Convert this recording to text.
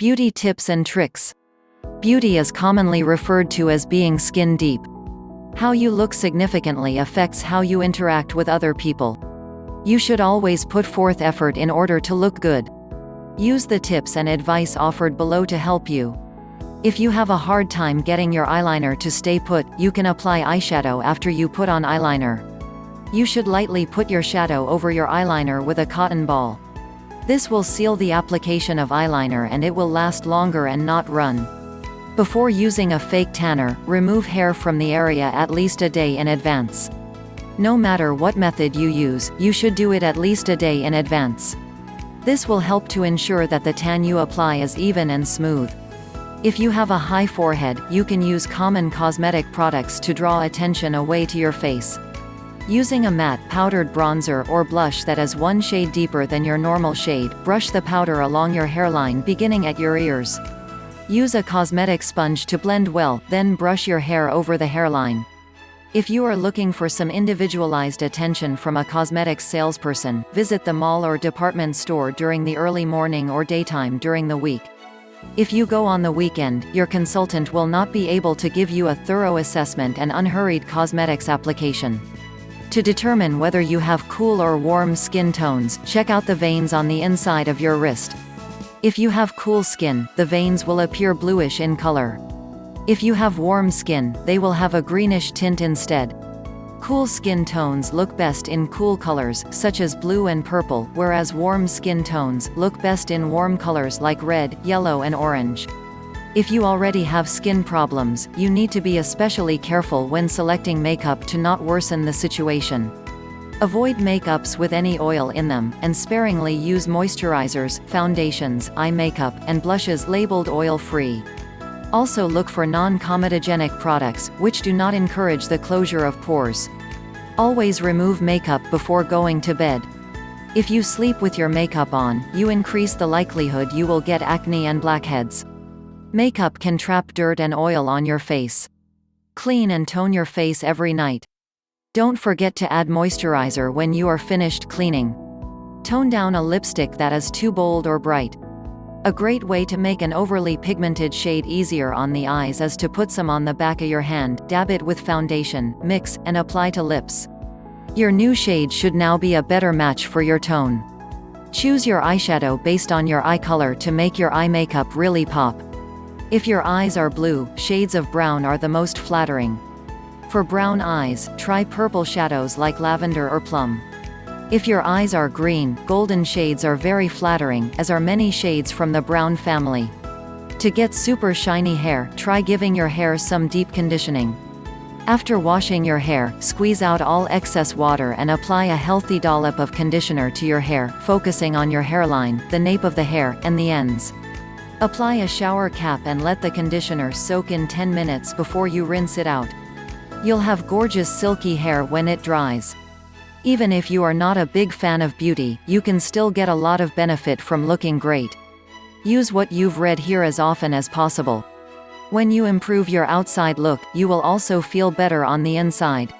Beauty tips and tricks. Beauty is commonly referred to as being skin deep. How you look significantly affects how you interact with other people. You should always put forth effort in order to look good. Use the tips and advice offered below to help you. If you have a hard time getting your eyeliner to stay put, you can apply eyeshadow after you put on eyeliner. You should lightly put your shadow over your eyeliner with a cotton ball. This will seal the application of eyeliner and it will last longer and not run. Before using a fake tanner, remove hair from the area at least a day in advance. No matter what method you use, you should do it at least a day in advance. This will help to ensure that the tan you apply is even and smooth. If you have a high forehead, you can use common cosmetic products to draw attention away to your face. Using a matte, powdered bronzer or blush that is one shade deeper than your normal shade, brush the powder along your hairline beginning at your ears. Use a cosmetic sponge to blend well, then brush your hair over the hairline. If you are looking for some individualized attention from a cosmetics salesperson, visit the mall or department store during the early morning or daytime during the week. If you go on the weekend, your consultant will not be able to give you a thorough assessment and unhurried cosmetics application. To determine whether you have cool or warm skin tones, check out the veins on the inside of your wrist. If you have cool skin, the veins will appear bluish in color. If you have warm skin, they will have a greenish tint instead. Cool skin tones look best in cool colors, such as blue and purple, whereas warm skin tones look best in warm colors like red, yellow and orange. If you already have skin problems, you need to be especially careful when selecting makeup to not worsen the situation. Avoid makeups with any oil in them, and sparingly use moisturizers, foundations, eye makeup, and blushes labeled oil-free. Also look for non-comedogenic products, which do not encourage the closure of pores. Always remove makeup before going to bed. If you sleep with your makeup on, you increase the likelihood you will get acne and blackheads. Makeup can trap dirt and oil on your face. Clean and tone your face every night. Don't forget to add moisturizer when you are finished cleaning. Tone down a lipstick that is too bold or bright. A great way to make an overly pigmented shade easier on the eyes is to put some on the back of your hand, dab it with foundation, mix, and apply to lips. Your new shade should now be a better match for your tone. Choose your eyeshadow based on your eye color to make your eye makeup really pop. If your eyes are blue, shades of brown are the most flattering. For brown eyes, try purple shadows like lavender or plum. If your eyes are green, golden shades are very flattering, as are many shades from the brown family. To get super shiny hair, try giving your hair some deep conditioning. After washing your hair, squeeze out all excess water and apply a healthy dollop of conditioner to your hair, focusing on your hairline, the nape of the hair, and the ends. Apply a shower cap and let the conditioner soak in 10 minutes before you rinse it out. You'll have gorgeous silky hair when it dries. Even if you are not a big fan of beauty, you can still get a lot of benefit from looking great. Use what you've read here as often as possible. When you improve your outside look, you will also feel better on the inside.